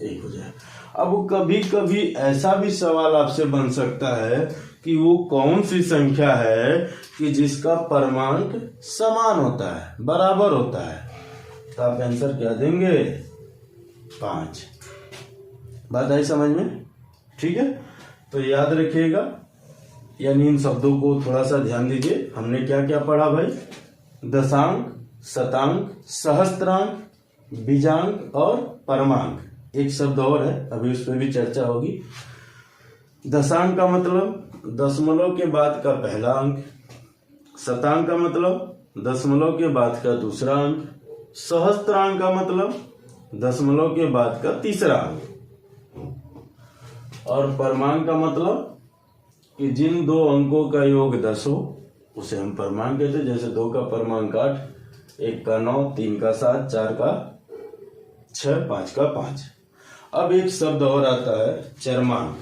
1 हो जाएगा। अब कभी कभी ऐसा भी सवाल आपसे बन सकता है कि वो कौन सी संख्या है कि जिसका परमांक समान होता है, बराबर होता है, तो आप आंसर क्या देंगे? 5। बात आई समझ में? ठीक है, तो याद रखिएगा, यानी इन शब्दों को थोड़ा सा ध्यान दीजिए। हमने क्या क्या पढ़ा भाई? दशांक, शतांक, सहस्त्रांक, बीजांक और परमांक। एक शब्द और है, अभी उस पर भी चर्चा होगी। दशांक का मतलब दशमलव के बाद का पहला अंक, शतांक का मतलब दशमलव के बाद का दूसरा अंक, सहस्त्रांक का मतलब दशमलव के बाद का तीसरा अंक, और परमांक का मतलब कि जिन दो अंकों का योग 10 हो उसे हम परमांक कहते हैं। जैसे 2 का परमांक 8, 1 का 9, 3 का 7, 4 का 6, 5 का 5। अब एक शब्द और आता है चरमांक।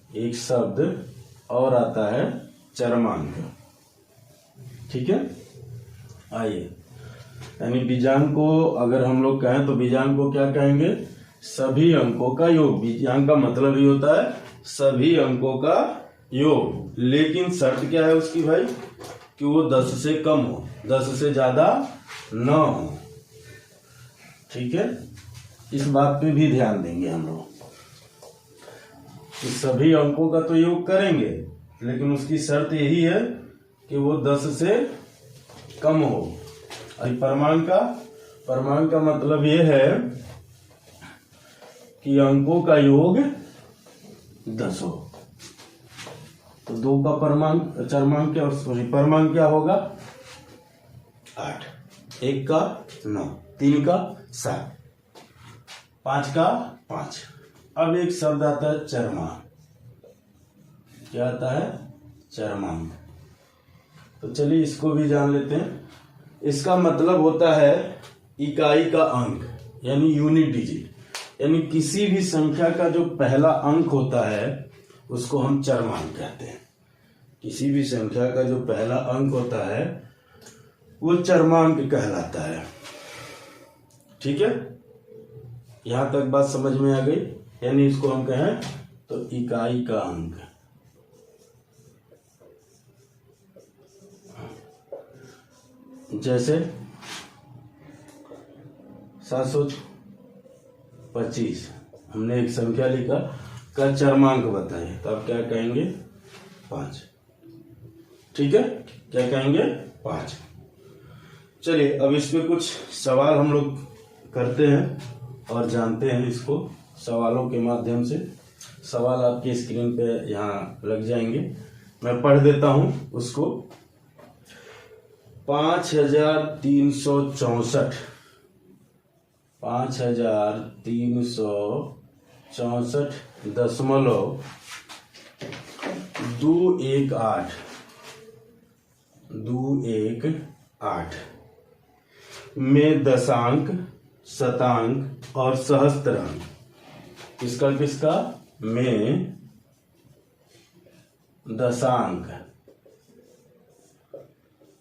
एक शब्द और आता है चरमांक। ठीक है, आइए, यानी बीजांक को अगर हम लोग कहें तो बीजांक को क्या कहेंगे? सभी अंकों का योग। बीजांक का मतलब ही होता है सभी अंकों का योग। लेकिन शर्त क्या है उसकी भाई? कि वो 10 से कम हो, 10 से ज्यादा न हो। ठीक है, इस बात पे भी ध्यान देंगे हम लोग कि सभी अंकों का तो योग करेंगे, लेकिन उसकी शर्त यही है कि वो 10 से कम हो। परमांक का मतलब ये है कि अंकों का योग 10 हो। तो 2 का चरमांक क्या होगा? 8, 1 का 9, 3 का 7, 5 का 5। अब एक शब्द आता है चरमांक। क्या आता है? चरमांक। तो चलिए इसको भी जान लेते हैं। इसका मतलब होता है इकाई का अंक, यानी यूनिट डिजिट। यानी किसी भी संख्या का जो पहला अंक होता है उसको हम चरमांक कहते हैं। किसी भी संख्या का जो पहला अंक होता है वो चरमांक कहलाता है। ठीक है, यहां तक बात समझ में आ गई? यानी इसको हम कहें तो इकाई का अंक। जैसे 725 हमने एक संख्या लिखा, का चरमांक बताइए, तो आप क्या कहेंगे? 5। ठीक है, क्या कहेंगे? 5। चलिए अब इस पे कुछ सवाल हम लोग करते हैं और जानते हैं इसको सवालों के माध्यम से। सवाल आपकी स्क्रीन पे यहाँ लग जाएंगे, मैं पढ़ देता हूं उसको। 5364 5364.218 में दशांक, शतांक और सहस्त्रांक। किसका में दशांक,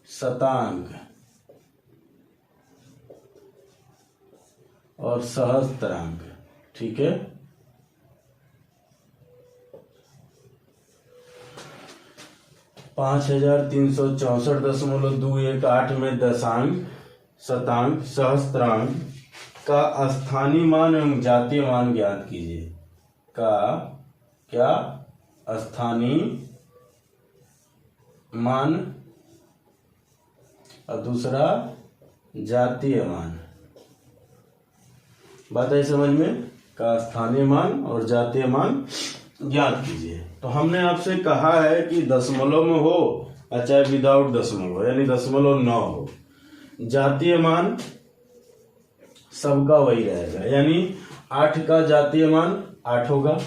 शतांक और सहस्त्रांक। ठीक है, पांच 5364.218 में दशांक, शतांक, सहस्त्रांक का स्थानीय मान एवं जातीय मान ज्ञात कीजिए। का क्या? स्थानीय मान और दूसरा जातीय मान। बात है समझ में? का स्थानीय मान और जातीय मान ज्ञात कीजिए। तो हमने आपसे कहा है कि दशमलव में हो या चाहे विदाउट दशमलव, यानी दशमलव न हो, जातीय मान सबका वही रहेगा। यानी 8 का जातीय मान 8 होगा,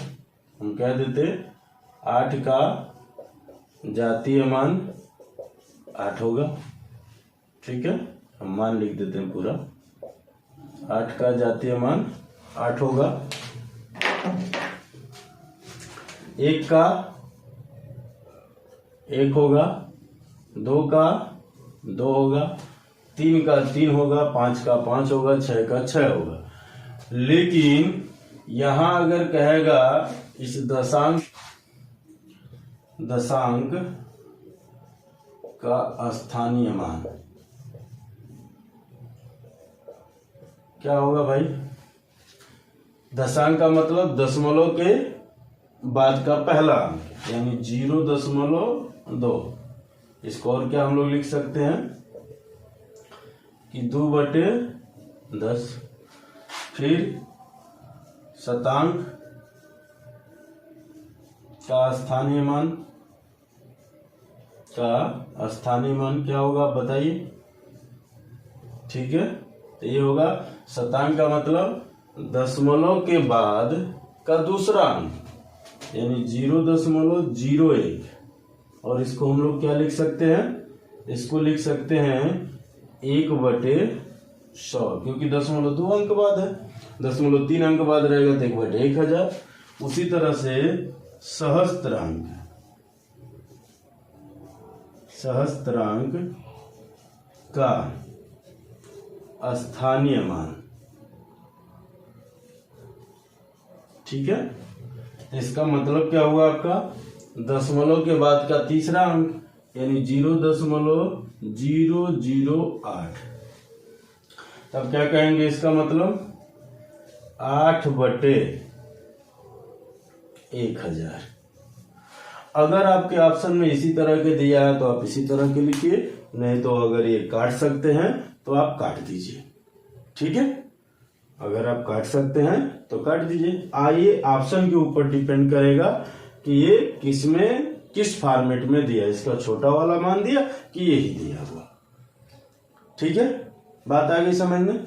हम कह देते 8 का जातीय मान 8 होगा। ठीक है, हम मान लिख देते हैं पूरा। 8 का जातीय मान 8 होगा, 1 का 1 होगा, 2 का 2 होगा, 3 का 3 होगा, 5 का 5 होगा, 6 का 6 होगा। लेकिन यहां अगर कहेगा इस दशांक का स्थानीय मान क्या होगा भाई? दशांक का मतलब दशमलव के बाद का पहला अंक, यानी 0.2। इसको और क्या हम लोग लिख सकते हैं कि 2/10। फिर शतांक का स्थानीय मान क्या होगा बताइए? ठीक है, तो ये होगा शतांक का मतलब दशमलव के बाद का दूसरा अंक, यानी 0.01। और इसको हम लोग क्या लिख सकते हैं? इसको लिख सकते हैं 1/100, क्योंकि 0.2 अंक बाद है, 0.3 अंक बाद रहेगा तो 1/1000। उसी तरह से सहस्त्रांक का स्थानीय मान, ठीक है, इसका मतलब क्या हुआ आपका? दशमलव के बाद का तीसरा अंक, यानी 0.008। तब क्या कहेंगे इसका मतलब? 8/1000। अगर आपके ऑप्शन में इसी तरह के दिया है तो आप इसी तरह के लिखिए, नहीं तो अगर ये काट सकते हैं तो आप काट दीजिए, ठीक है। अगर आप काट सकते हैं तो काट दीजिए। आइए ऑप्शन के ऊपर डिपेंड करेगा कि ये किस फॉर्मेट में दिया, इसका छोटा वाला मान दिया कि यही दिया हुआ, ठीक है। बात आ गई समझ में?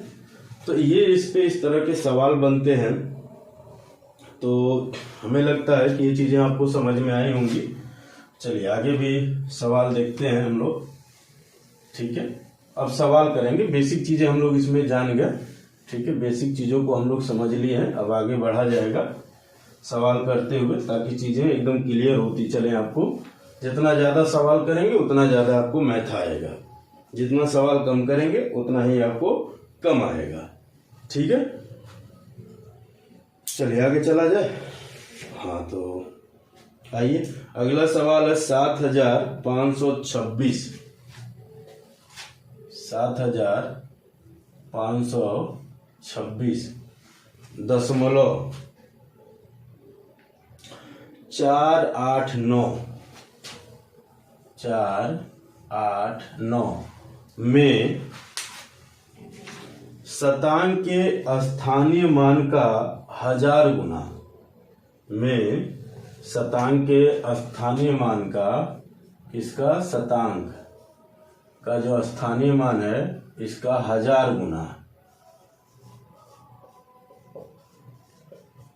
तो ये इस पे इस तरह के सवाल बनते हैं, तो हमें लगता है कि ये चीजें आपको समझ में आई होंगी। चलिए आगे भी सवाल देखते हैं हम लोग, ठीक है। अब सवाल करेंगे, बेसिक चीजें हम लोग इसमें जान गए, ठीक है। बेसिक चीजों को हम लोग समझ लिए हैं, अब आगे बढ़ा जाएगा सवाल करते हुए, ताकि चीजें एकदम क्लियर होती चले आपको। जितना ज्यादा सवाल करेंगे उतना ज्यादा आपको मैथ आएगा, जितना सवाल कम करेंगे उतना ही आपको कम आएगा, ठीक है। चलिए आगे चला जाए। हाँ तो आइए अगला सवाल है 7526 दशमलव 489 में शतांक के स्थानीय मान का 1000 गुना, में शतांक के स्थानीय मान का, इसका शतांक का जो स्थानीय मान है इसका 1000 गुना,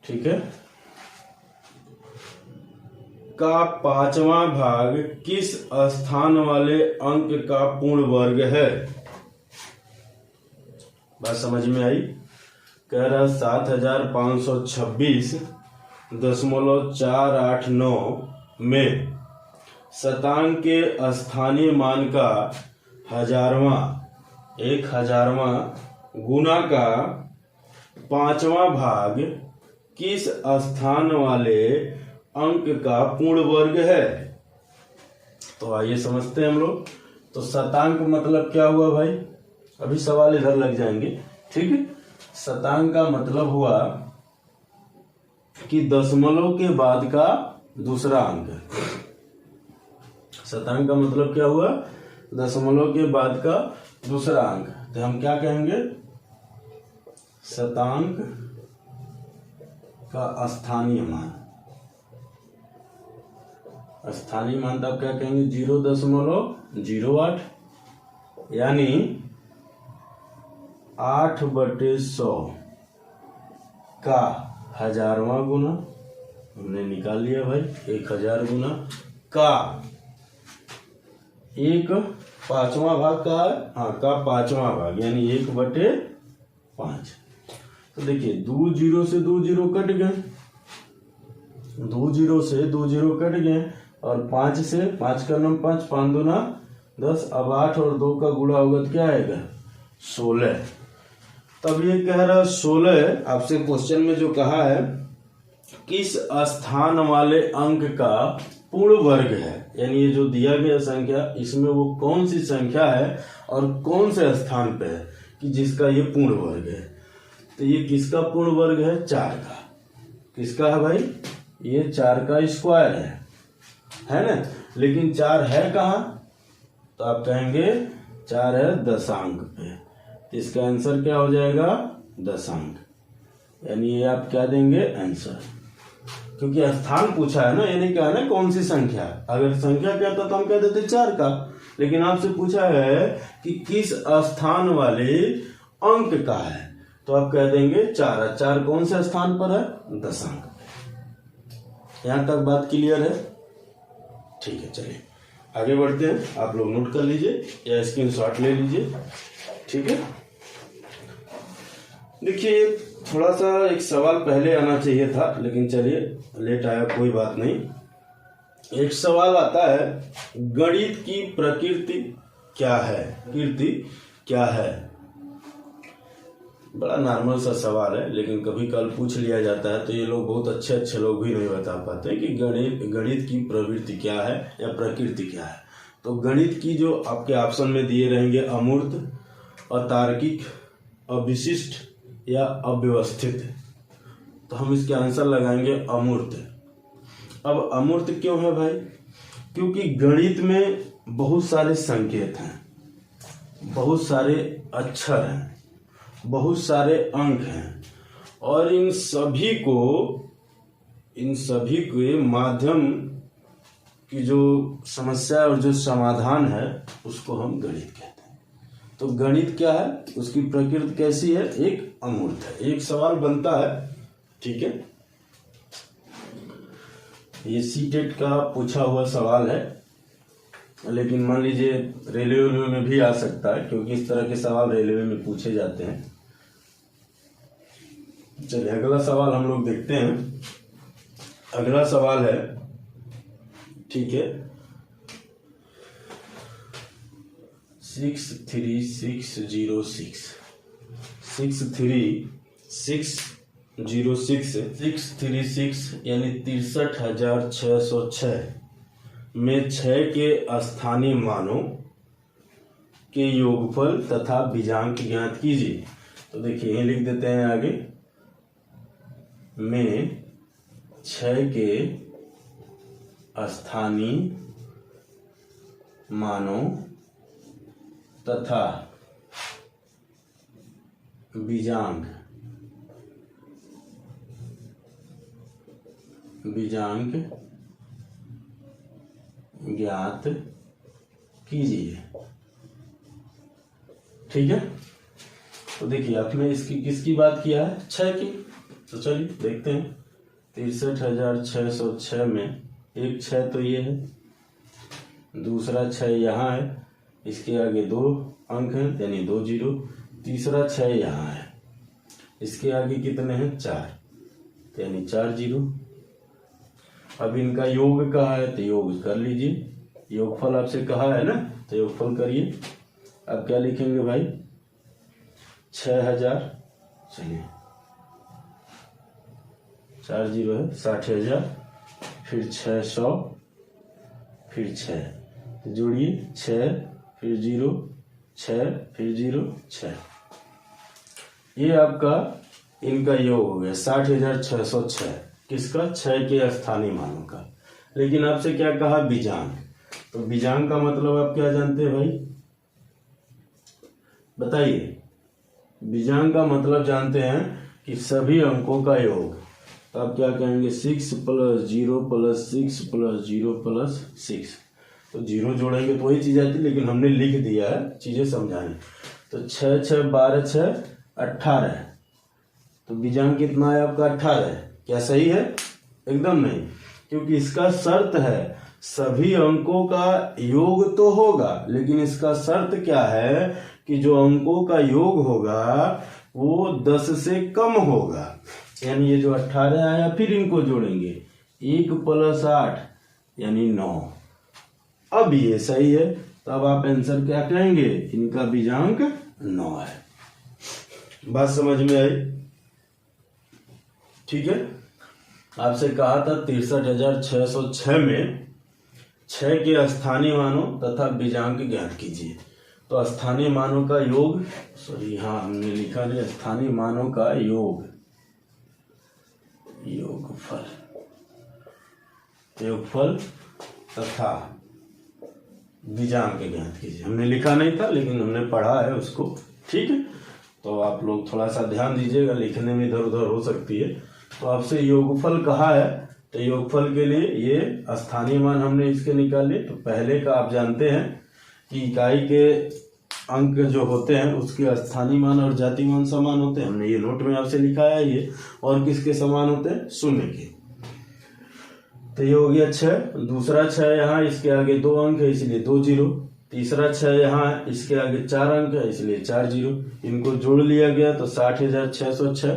ठीक है, का 5वां भाग किस स्थान वाले अंक का पूर्ण वर्ग है? बात समझ में आई? कह रहा 7526.489 में शतांक के स्थानीय मान का 1000वां गुना का 5वां भाग किस स्थान वाले अंक का पूर्ण वर्ग है? तो आइए समझते हैं हम लोग। तो शतांक मतलब क्या हुआ भाई? अभी सवाल इधर लग जाएंगे, ठीक है। शतांक का मतलब हुआ कि दशमलव के बाद का दूसरा अंक। शतांक का मतलब क्या हुआ? दशमलव के बाद का दूसरा अंक। तो हम क्या कहेंगे? शतांक का स्थानीय मान। स्थानीय मान तब क्या कहेंगे? 0.08, यानी 8/100 का 1000वां गुना, हमने निकाल लिया भाई, 1000 गुना का 1/5 भाग का है, हाँ, का 5वां भाग, यानी 1/5। तो तो देखिए 2 जीरो से 2 जीरो कट गए, 2 जीरो से 2 जीरो कट गए, और 5 से 5 का नंबर 5, 5 दूना 10। अब 8 और 2 का गुणा होगा तो क्या आएगा 16। तब ये कह रहा 16, आपसे क्वेश्चन में जो कहा है किस स्थान वाले अंक का पूर्ण वर्ग है, यानी ये जो दिया गया संख्या इसमें वो कौन सी संख्या है और कौन से स्थान पे है कि जिसका ये पूर्ण वर्ग है। तो ये किसका पूर्ण वर्ग है 4 का। किसका है भाई, ये 4 का स्क्वायर है ना। लेकिन 4 है कहाँ, तो आप कहेंगे 4 है दशांक पे। इसका आंसर क्या हो जाएगा दशांक, यानी ये आप क्या देंगे आंसर, क्योंकि स्थान पूछा है ना, ये नहीं कहा ना कौन सी संख्या। अगर संख्या कहता तो हम कह देते 4 का, लेकिन आपसे पूछा है कि किस स्थान वाले अंक का है, तो आप कह देंगे 4। 4 कौन से स्थान पर है दशांक। यहां तक बात क्लियर है, ठीक है। चलिए आगे बढ़ते हैं, आप लोग नोट कर लीजिए या स्क्रीनशॉट ले लीजिए, ठीक है। देखिए थोड़ा सा एक सवाल पहले आना चाहिए था, लेकिन चलिए लेट आया कोई बात नहीं। एक सवाल आता है गणित की प्रकृति क्या है, कीर्ति क्या है। बड़ा नॉर्मल सा सवाल है, लेकिन कभी कल पूछ लिया जाता है तो ये लोग बहुत अच्छे लोग भी नहीं बता पाते कि गणित की प्रवृत्ति क्या है या प्रकृति क्या है। तो गणित की जो आपके ऑप्शन में दिए रहेंगे अमूर्त, अतार्किक, अविशिष्ट या अव्यवस्थित, तो हम इसके आंसर लगाएंगे अमूर्त। अब अमूर्त क्यों है भाई, क्योंकि गणित में बहुत सारे संकेत हैं, बहुत सारे अक्षर हैं, बहुत सारे अंक हैं, और इन सभी के माध्यम की जो समस्या और जो समाधान है उसको हम गणित कहते हैं। तो गणित क्या है, उसकी प्रकृति कैसी है, एक अमूर्त है। एक सवाल बनता है, ठीक है, ये सीटेट का पूछा हुआ सवाल है, लेकिन मान लीजिए रेलवे में भी आ सकता है, क्योंकि इस तरह के सवाल रेलवे में पूछे जाते हैं। चलिए अगला सवाल हम लोग देखते हैं। अगला सवाल है, ठीक है, 63606 यानी 63,606 में 6 के स्थानीय मानों के योगफल तथा बीजांक ज्ञात कीजिए। तो देखिए यही लिख देते हैं आगे, में 6 के स्थानीय मानों तथा बीजांक ज्ञात कीजिए, ठीक है। तो देखिए आपने इसकी किसकी बात किया है, 6 की। तो चलिए देखते हैं, 63,606 में एक 6 तो ये है, दूसरा 6 यहाँ है, इसके आगे 2 अंक हैं यानी 2 जीरो, तीसरा 6 यहाँ है, इसके आगे कितने हैं 4 यानी 4 जीरो। अब इनका योग कहा है तो योग कर लीजिए, योगफल आपसे कहा है ना, तो योगफल करिए। अब क्या लिखेंगे भाई, 6,000, चलिए 4 जीरो है 60,000, फिर 600, फिर 6 जोड़िए, 6 फिर 0, 6 फिर 0, 6। ये आपका इनका योग हो गया 60,606, किसका, 6 के स्थानीय मानों का। लेकिन आपसे क्या कहा, बीजांक। तो बीजांक का मतलब आप क्या जानते हैं भाई, बताइए। बीजांक का मतलब जानते हैं कि सभी अंकों का योग। तो आप क्या कहेंगे, 6 + 0 + 6 + 0 + 6। तो 0 जोड़ेंगे तो वही चीज आती, लेकिन हमने लिख दिया है चीजें समझाने। तो 6 6 12 6 18, तो बीजांक कितना है आपका 18 है। क्या सही है, एकदम नहीं, क्योंकि इसका शर्त है सभी अंकों का योग तो होगा, लेकिन इसका शर्त क्या है कि जो अंकों का योग होगा वो 10 से कम होगा, यानी ये जो 18 आया फिर इनको जोड़ेंगे 1 + 8 यानी 9। अब ये सही है, तो अब आप आंसर क्या कहेंगे, इनका बीजांक 9 है। बात समझ में आई? ठीक है। आपसे कहा था 63,606 में 6 के स्थानीय मानों तथा बीजांक ज्ञात कीजिए। तो स्थानीय मानों का योग, सॉरी हाँ हमने लिखा नहीं, स्थानीय मानों का योगफल तथा बीजांक ज्ञात कीजिए। हमने लिखा नहीं था लेकिन हमने पढ़ा है उसको, ठीक है। तो आप लोग थोड़ा सा ध्यान दीजिएगा, लिखने में इधर उधर हो सकती है। तो आपसे योगफल कहा है, तो योगफल के लिए ये स्थानीय मान हमने इसके निकाले। तो पहले का आप जानते हैं कि इकाई के अंक जो होते हैं उसके स्थानीय मान और जाति मान समान होते हैं, हमने ये नोट में आपसे लिखाया है ये। और किसके समान होते हैं, 0 के। तो ये हो गया 6। दूसरा 6 यहाँ, इसके आगे 2 अंक है इसलिए 2 0। तीसरा 6 यहाँ, इसके आगे 4 अंक है इसलिए 4 0। इनको जोड़ लिया गया तो 60,606।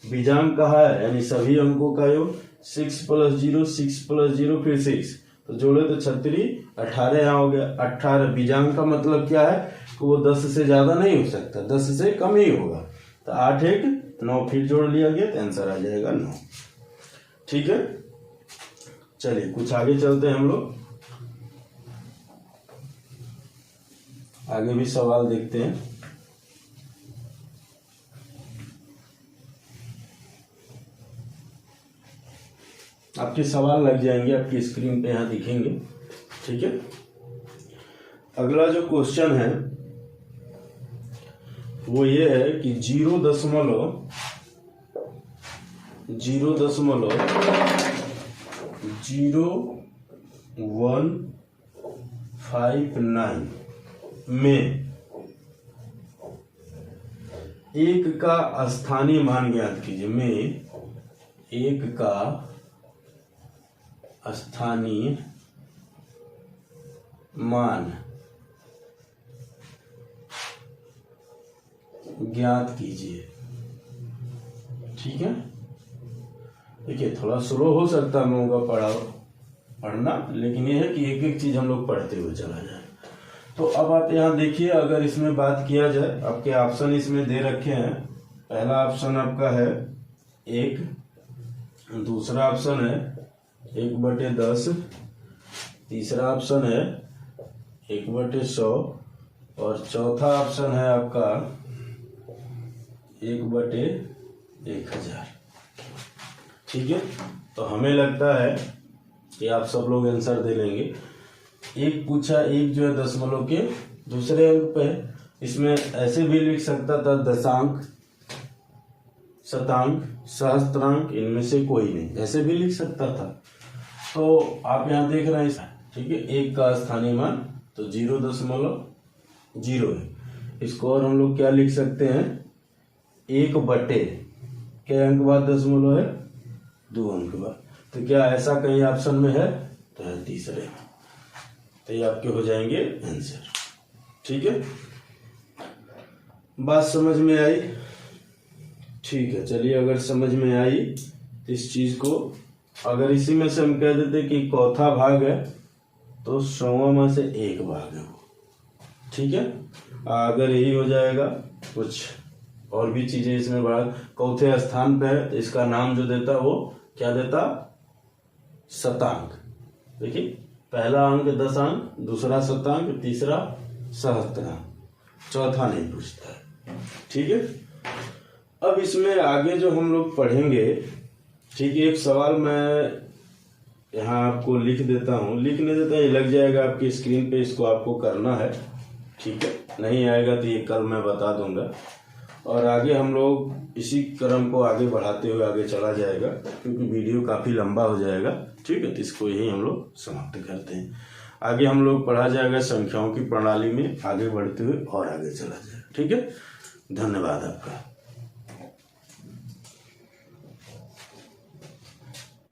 बीजांक कहा है यानी सभी अंकों का योग, 6 + 0 6 + 0 फिर 6, तो जोड़े तो 36, 18 यहाँ हो गया 18। बीजांक का मतलब क्या है कि वो 10 से ज्यादा नहीं हो सकता, 10 से कम ही होगा। तो 8 1 9 फिर जोड़ लिया गया तो आंसर आ जाएगा 9। ठीक है, चलिए कुछ आगे चलते हैं हम लोग, आगे भी सवाल देखते हैं। आपके सवाल लग जाएंगे, आपकी स्क्रीन पे यहाँ दिखेंगे। ठीक है, अगला जो क्वेश्चन है वो ये है कि 0.0159 में 1 का स्थानीय मान ज्ञात कीजिए। में 1 का स्थानीय मान ज्ञात कीजिए। ठीक है, देखिए थोड़ा स्लो हो सकता है हम लोगों का पढ़ना, लेकिन यह है कि एक एक चीज हम लोग पढ़ते हुए चला जाए। तो अब आप यहाँ देखिए, अगर इसमें बात किया जाए, आपके ऑप्शन इसमें दे रखे हैं। पहला ऑप्शन आपका है 1, दूसरा ऑप्शन है 1/10, तीसरा ऑप्शन है 1/100 और चौथा ऑप्शन है आपका 1/1000। ठीक है, तो हमें लगता है कि आप सब लोग आंसर दे लेंगे। एक पूछा, एक जो है दशमलव के दूसरे अंक पे, इसमें ऐसे भी लिख सकता था दशांक, शतांक, सहस्त्रांक, इनमें से कोई नहीं, ऐसे भी लिख सकता था। तो आप यहाँ देख रहे हैं, ठीक है, 1 का स्थानीय मान तो 0.0 है। इसको और हम लोग क्या लिख सकते हैं, 1/, क्या अंक बाद दशमलव है, 2 अंक बाद। तो क्या ऐसा कहीं ऑप्शन में है, तो है तीसरे में। तो ये आपके हो जाएंगे आंसर। ठीक है, बात समझ में आई? ठीक है, चलिए अगर समझ में आई इस चीज को, अगर इसी में से हम कह देते कि चौथा भाग है तो 100वां में से 1 भाग है वो। ठीक है, अगर यही हो जाएगा, कुछ और भी चीजें इसमें बढ़ा, चौथे स्थान पे है तो इसका नाम जो देता वो क्या देता, शतांक। देखिए पहला अंक दशांक, दूसरा शतांक, तीसरा सहस्त्रांक, चौथा नहीं पूछता है। ठीक है, अब इसमें आगे जो हम लोग पढ़ेंगे, ठीक है, एक सवाल मैं यहाँ आपको लिख देता हूँ, लिखने देता है, लग जाएगा आपकी स्क्रीन पे, इसको आपको करना है। ठीक है, नहीं आएगा तो ये कल मैं बता दूंगा, और आगे हम लोग इसी क्रम को आगे बढ़ाते हुए आगे चला जाएगा, क्योंकि वीडियो काफ़ी लंबा हो जाएगा। ठीक है, तो इसको यही हम लोग समाप्त करते हैं। आगे हम लोग पढ़ा जाएगा संख्याओं की प्रणाली में, आगे बढ़ते हुए और आगे चला जाएगा। ठीक है, धन्यवाद आपका।